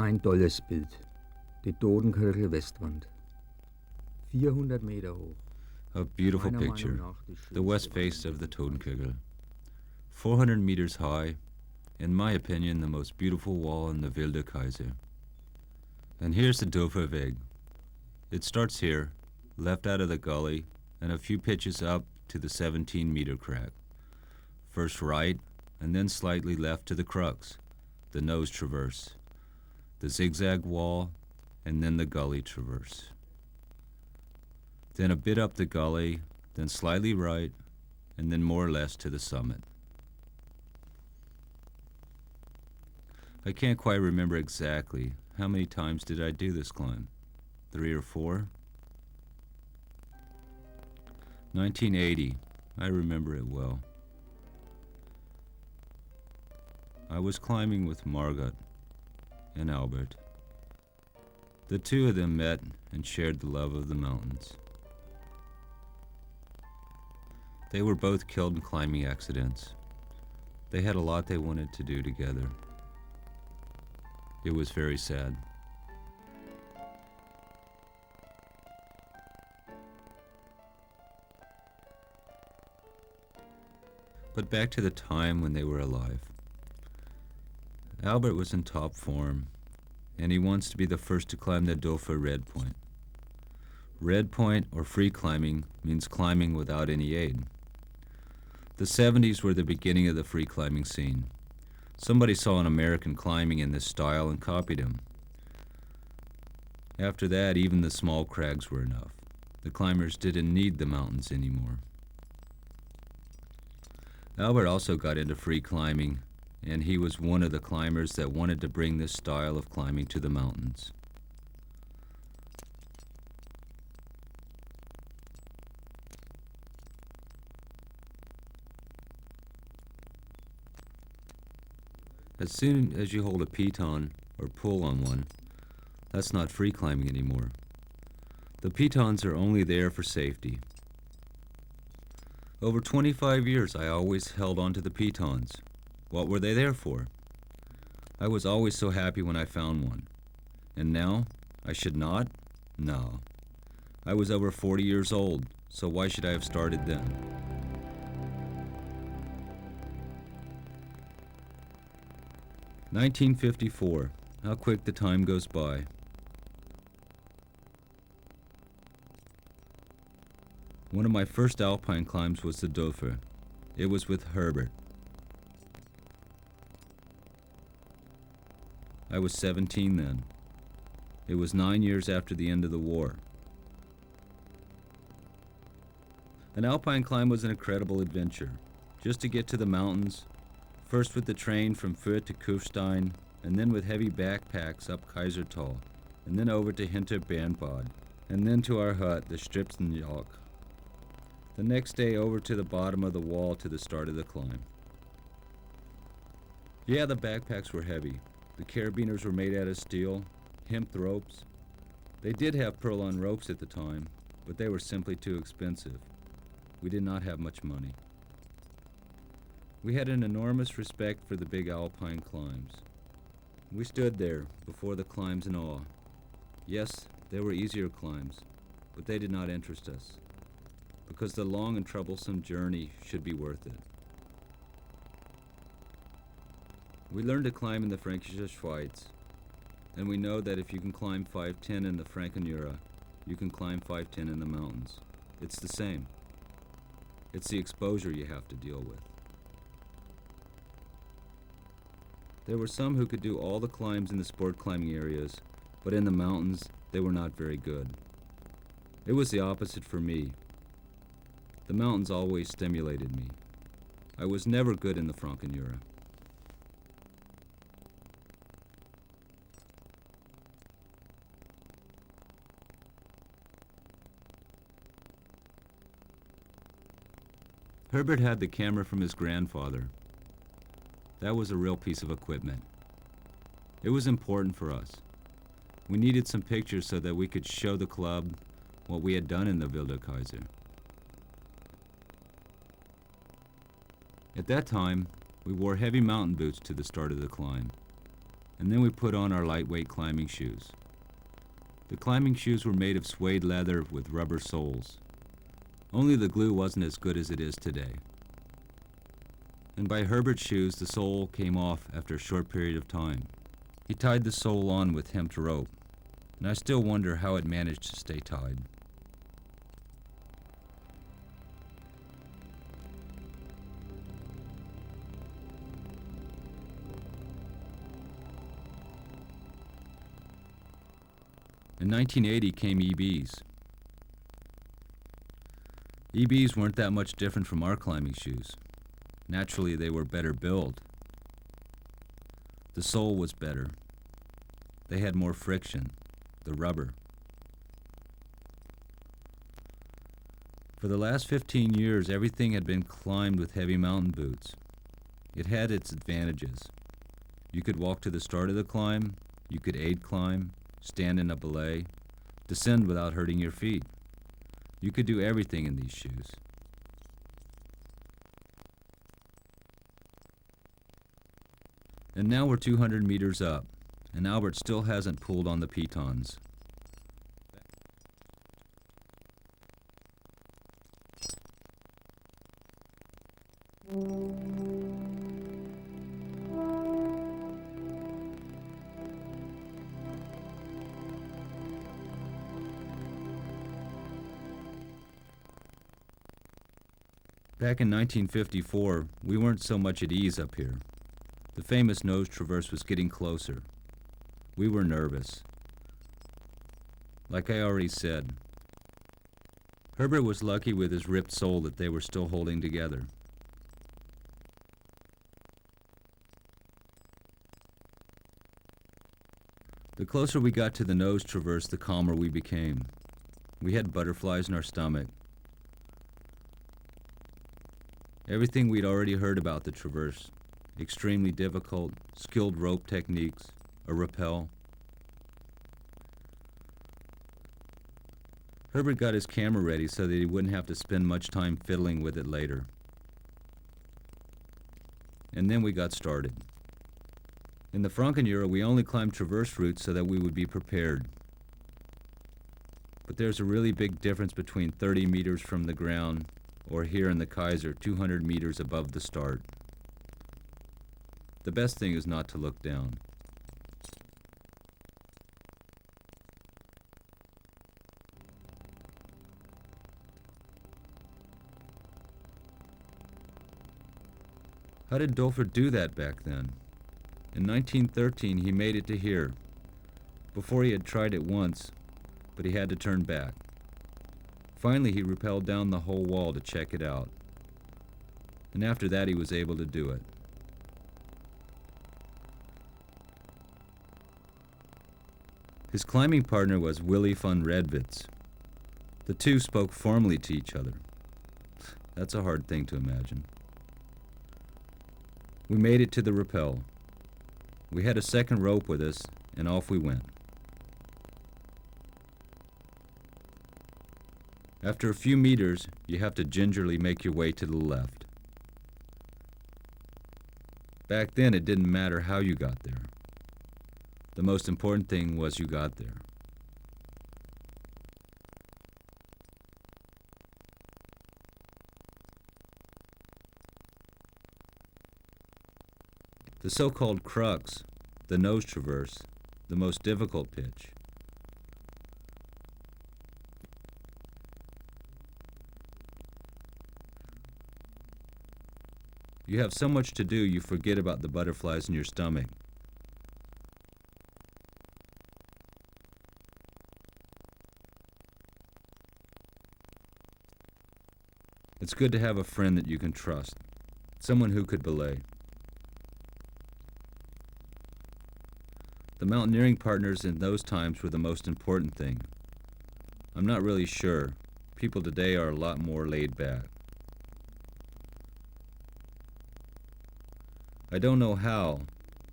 Ein tolles Bild. Die Totenkirchl Westwand. 400 Meter hoch. A beautiful picture. The west face of the Totenkirchl. 400 meters high. In my opinion, the most beautiful wall in the Wilde Kaiser. And here's the Doferweg. It starts here, left out of the gully, and a few pitches up to the 17-meter crack. First right, and then slightly left to the crux, the nose traverse, the zigzag wall, and then the gully traverse. Then a bit up the gully, then slightly right, and then more or less to the summit. I can't quite remember exactly how many times did I do this climb. 3 or 4? 1980. I remember it well. I was climbing with Margot and Albert. The two of them met and shared the love of the mountains. They were both killed in climbing accidents. They had a lot they wanted to do together. It was very sad. But back to the time when they were alive. Albert was in top form, and he wants to be the first to climb the Dauphin Red Point. Red Point, or free climbing, means climbing without any aid. The 70s were the beginning of the free climbing scene. Somebody saw an American climbing in this style and copied him. After that, even the small crags were enough. The climbers didn't need the mountains anymore. Albert also got into free climbing, and he was one of the climbers that wanted to bring this style of climbing to the mountains. As soon as you hold a piton or pull on one, that's not free climbing anymore. The pitons are only there for safety. Over 25 years, I always held on to the pitons. What were they there for? I was always so happy when I found one. And now, I should not? No. I was over 40 years old, so why should I have started then? "1954. How quick the time goes by. One of my first alpine climbs was the Dauphin. It was with Herbert. I was 17 then. It was 9 years after the end of the war. An alpine climb was an incredible adventure. Just to get to the mountains, first with the train from Fürth to Kufstein, and then with heavy backpacks up Kaisertal, and then over to Hinterbernbad, and then to our hut, the Stripsenjoch. The next day over to the bottom of the wall to the start of the climb. Yeah, the backpacks were heavy. The carabiners were made out of steel, hemp ropes. They did have pearl-on ropes at the time, but they were simply too expensive. We did not have much money. We had an enormous respect for the big alpine climbs. We stood there, before the climbs in awe. Yes, there were easier climbs, but they did not interest us, because the long and troublesome journey should be worth it. We learned to climb in the Fränkische Schweiz, and we know that if you can climb 510 in the Franconian, you can climb 510 in the mountains. It's the same. It's the exposure you have to deal with. There were some who could do all the climbs in the sport climbing areas, but in the mountains, they were not very good. It was the opposite for me. The mountains always stimulated me. I was never good in the Franconian. Herbert had the camera from his grandfather. That was a real piece of equipment. It was important for us. We needed some pictures so that we could show the club what we had done in the Wilde Kaiser. At that time, we wore heavy mountain boots to the start of the climb, and then we put on our lightweight climbing shoes. The climbing shoes were made of suede leather with rubber soles. Only the glue wasn't as good as it is today. And by Herbert's shoes, the sole came off after a short period of time. He tied the sole on with hemp rope, and I still wonder how it managed to stay tied. In 1980 came EBs. EBs weren't that much different from our climbing shoes. Naturally, they were better built. The sole was better. They had more friction, the rubber. For the last 15 years, everything had been climbed with heavy mountain boots. It had its advantages. You could walk to the start of the climb, you could aid climb, stand in a belay, descend without hurting your feet. You could do everything in these shoes. And now we're 200 meters up, and Albert still hasn't pulled on the pitons. Back in 1954, we weren't so much at ease up here. The famous nose traverse was getting closer. We were nervous. Like I already said, Herbert was lucky with his ripped sole that they were still holding together. The closer we got to the nose traverse, the calmer we became. We had butterflies in our stomach. Everything we'd already heard about the traverse. Extremely difficult, skilled rope techniques, a rappel. Herbert got his camera ready so that he wouldn't have to spend much time fiddling with it later. And then we got started. In the Franconian, we only climbed traverse routes so that we would be prepared. But there's a really big difference between 30 meters from the ground or here in the Kaiser, 200 meters above the start. The best thing is not to look down. How did Dolfert do that back then? In 1913, he made it to here. Before he had tried it once, but he had to turn back. Finally, he rappelled down the whole wall to check it out. And after that, he was able to do it. His climbing partner was Willy van Redwitz. The two spoke formally to each other. That's a hard thing to imagine. We made it to the rappel. We had a second rope with us, and off we went. After a few meters, you have to gingerly make your way to the left. Back then, it didn't matter how you got there. The most important thing was you got there. The so-called crux, the nose traverse, the most difficult pitch. You have so much to do, you forget about the butterflies in your stomach. It's good to have a friend that you can trust, someone who could belay. The mountaineering partners in those times were the most important thing. I'm not really sure. People today are a lot more laid back. I don't know how,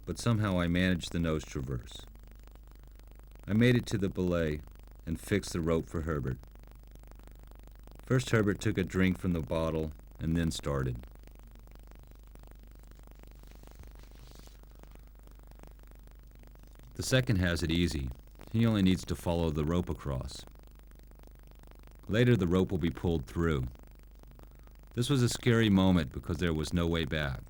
but somehow I managed the nose traverse. I made it to the belay and fixed the rope for Herbert. First, Herbert took a drink from the bottle and then started. The second has it easy. He only needs to follow the rope across. Later, the rope will be pulled through. This was a scary moment because there was no way back.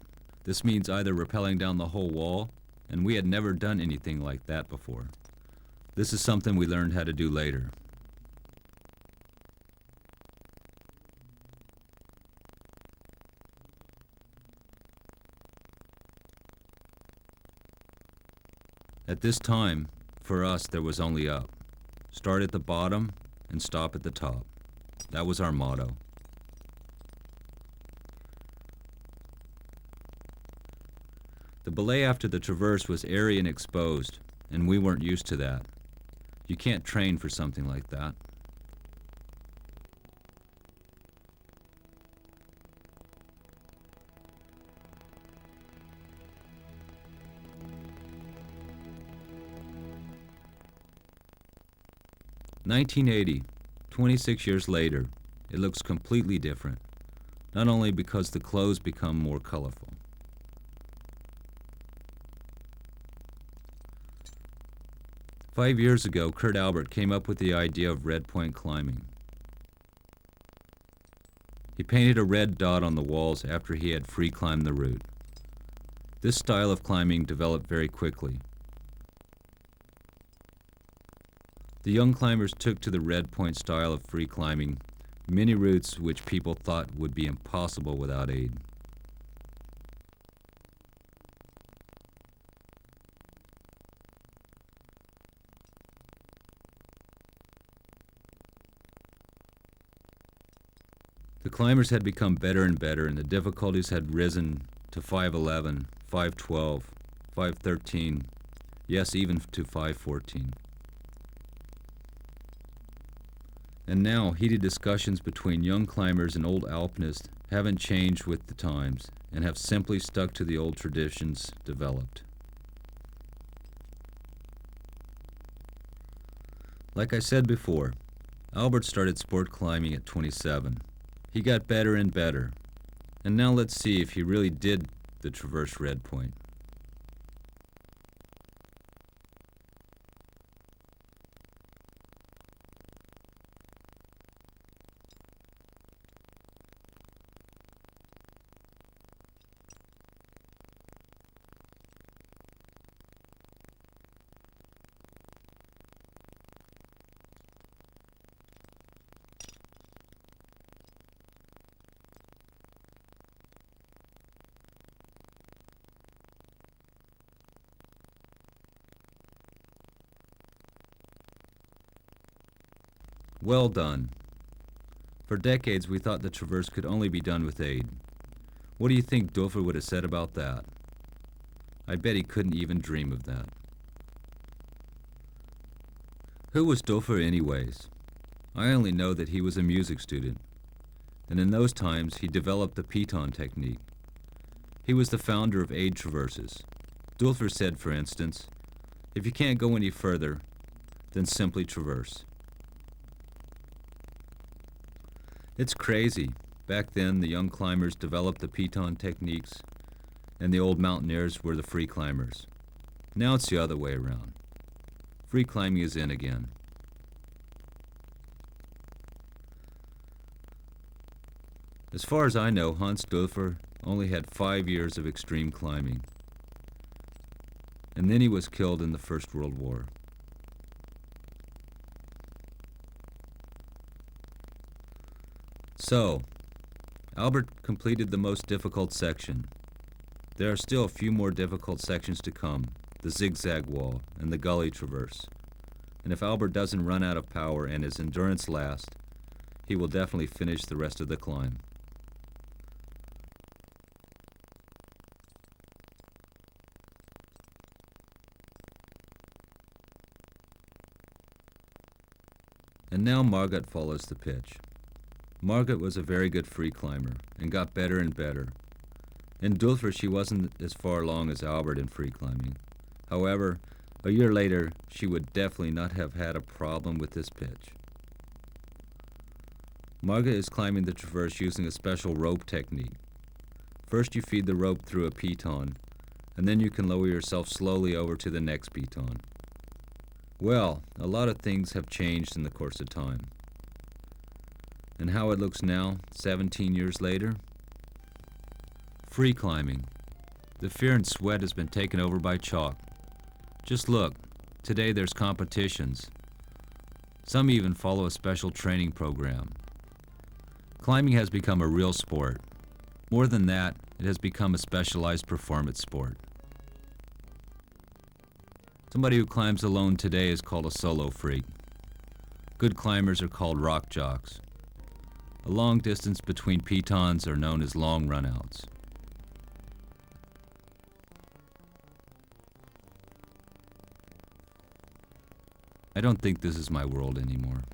This means either rappelling down the whole wall, and we had never done anything like that before. This is something we learned how to do later. At this time, for us, there was only up. Start at the bottom and stop at the top. That was our motto. The belay after the traverse was airy and exposed, and we weren't used to that. You can't train for something like that. "1980, 26 years later, it looks completely different, not only because the clothes become more colorful. "5 years ago, Kurt Albert came up with the idea of red point climbing. He painted a red dot on the walls after he had free climbed the route. This style of climbing developed very quickly. The young climbers took to the red point style of free climbing many routes which people thought would be impossible without aid. The climbers had become better and better, and the difficulties had risen to 511, 512, 513, yes, even to 514. And now, heated discussions between young climbers and old alpinists haven't changed with the times and have simply stuck to the old traditions developed. Like I said before, Albert started sport climbing at 27. He got better and better. And now let's see if he really did the traverse red point. Well done. For decades we thought the traverse could only be done with aid. What do you think Dulfer would have said about that? I bet he couldn't even dream of that. Who was Dulfer anyways? I only know that he was a music student, and in those times he developed the piton technique. He was the founder of aid traverses. Dulfer said, for instance, if you can't go any further, then simply traverse. It's crazy. Back then, the young climbers developed the piton techniques, and the old mountaineers were the free climbers. Now it's the other way around. Free climbing is in again. As far as I know, Hans Dulfer only had 5 years of extreme climbing, and then he was killed in the First World War. So, Albert completed the most difficult section. There are still a few more difficult sections to come, the zigzag wall and the gully traverse. And if Albert doesn't run out of power and his endurance lasts, he will definitely finish the rest of the climb. And now Margot follows the pitch. Margot was a very good free climber and got better and better. In Dulfer, she wasn't as far along as Albert in free climbing. However, a year later, she would definitely not have had a problem with this pitch. Margot is climbing the traverse using a special rope technique. First, you feed the rope through a piton, and then you can lower yourself slowly over to the next piton. Well, a lot of things have changed in the course of time. And how it looks now, 17 years later? Free climbing. The fear and sweat has been taken over by chalk. Just look, today there's competitions. Some even follow a special training program. Climbing has become a real sport. More than that, it has become a specialized performance sport. Somebody who climbs alone today is called a solo freak. Good climbers are called rock jocks. A long distance between pitons are known as long runouts. I don't think this is my world anymore.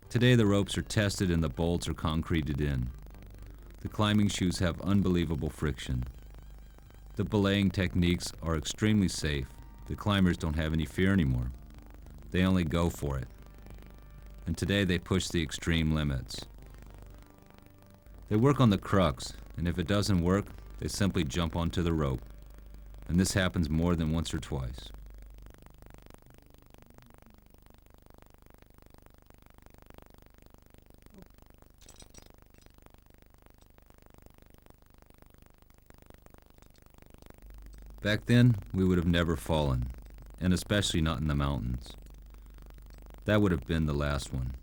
Today the ropes are tested and the bolts are concreted in. The climbing shoes have unbelievable friction. The belaying techniques are extremely safe. The climbers don't have any fear anymore. They only go for it. And today they push the extreme limits. They work on the crux, and if it doesn't work, they simply jump onto the rope. And this happens more than once or twice. Back then, we would have never fallen, and especially not in the mountains. That would have been the last one.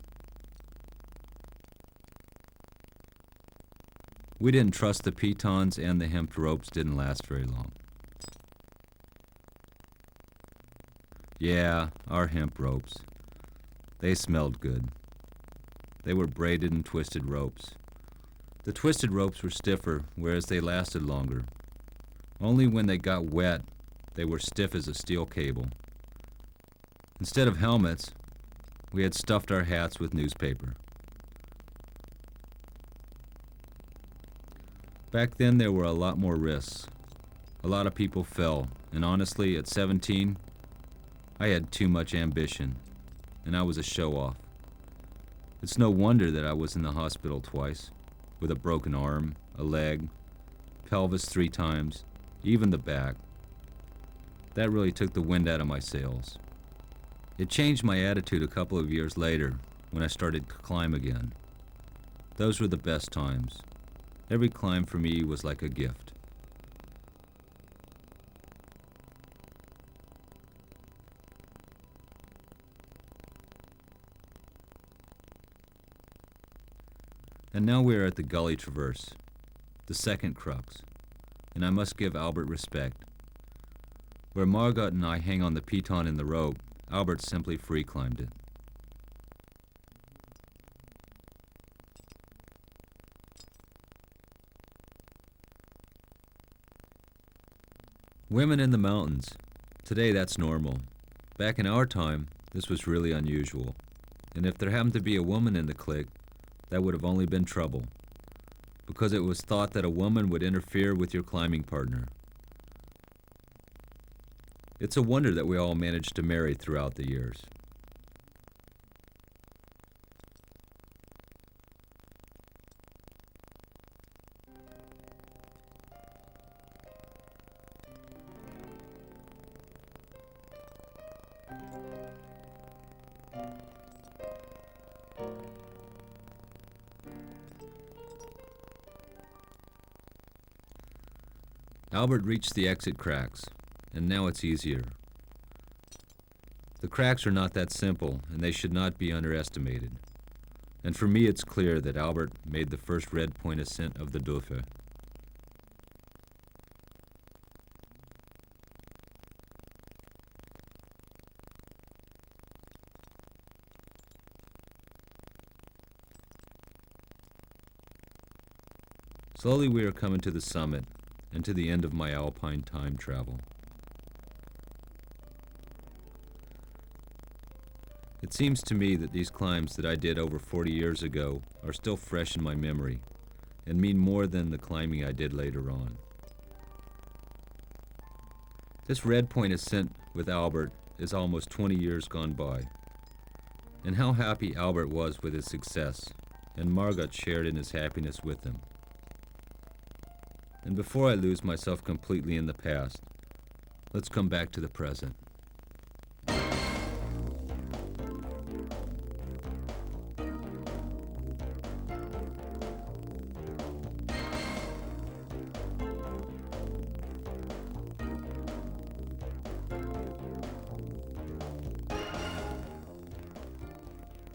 We didn't trust the pitons, and the hemp ropes didn't last very long. Yeah, our hemp ropes. They smelled good. They were braided and twisted ropes. The twisted ropes were stiffer, whereas they lasted longer. Only when they got wet, they were stiff as a steel cable. Instead of helmets, we had stuffed our hats with newspaper. Back then, there were a lot more risks. A lot of people fell, and honestly, at 17, I had too much ambition, and I was a show-off. It's no wonder that I was in the hospital twice, with a broken arm, a leg, pelvis 3 times, even the back. That really took the wind out of my sails. It changed my attitude a couple of years later when I started to climb again. Those were the best times. Every climb for me was like a gift. And now we are at the Gully Traverse, the second crux, and I must give Albert respect. Where Margot and I hang on the piton in the rope, Albert simply free climbed it. Women in the mountains. Today that's normal. Back in our time, this was really unusual. And if there happened to be a woman in the clique, that would have only been trouble, because it was thought that a woman would interfere with your climbing partner. It's a wonder that we all managed to marry throughout the years. Albert reached the exit cracks, and now it's easier. The cracks are not that simple, and they should not be underestimated. And for me, it's clear that Albert made the first red point ascent of the Dauphin. Slowly we are coming to the summit and to the end of my alpine time travel. It seems to me that these climbs that I did over 40 years ago are still fresh in my memory, and mean more than the climbing I did later on. This red point ascent with Albert is almost 20 years gone by, and how happy Albert was with his success, and Margot shared in his happiness with him. And before I lose myself completely in the past, let's come back to the present.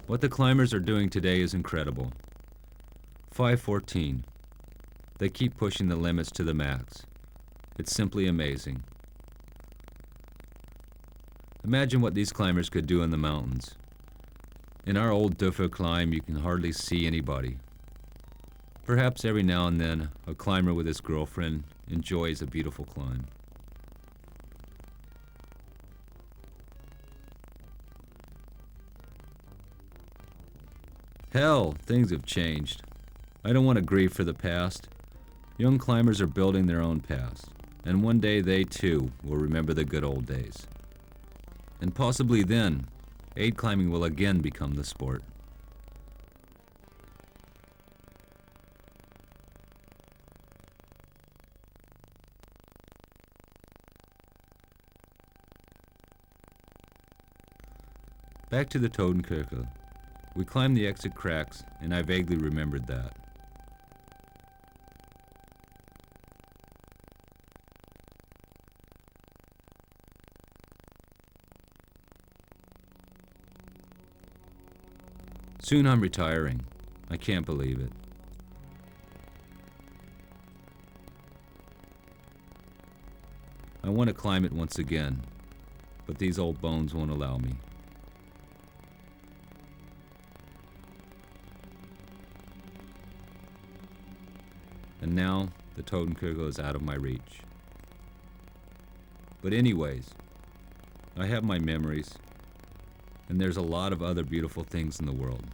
What the climbers are doing today is incredible. 514. They keep pushing the limits to the max. It's simply amazing. Imagine what these climbers could do in the mountains. In our old Duffer climb, you can hardly see anybody. Perhaps every now and then, a climber with his girlfriend enjoys a beautiful climb. Hell, things have changed. I don't want to grieve for the past. Young climbers are building their own past, and one day they too will remember the good old days. And possibly then, aid climbing will again become the sport. Back to the Totenkirchl. We climbed the exit cracks, and I vaguely remembered that. Soon I'm retiring. I can't believe it. I want to climb it once again, but these old bones won't allow me. And now, the Totenkirchl is out of my reach. But anyways, I have my memories, and there's a lot of other beautiful things in the world.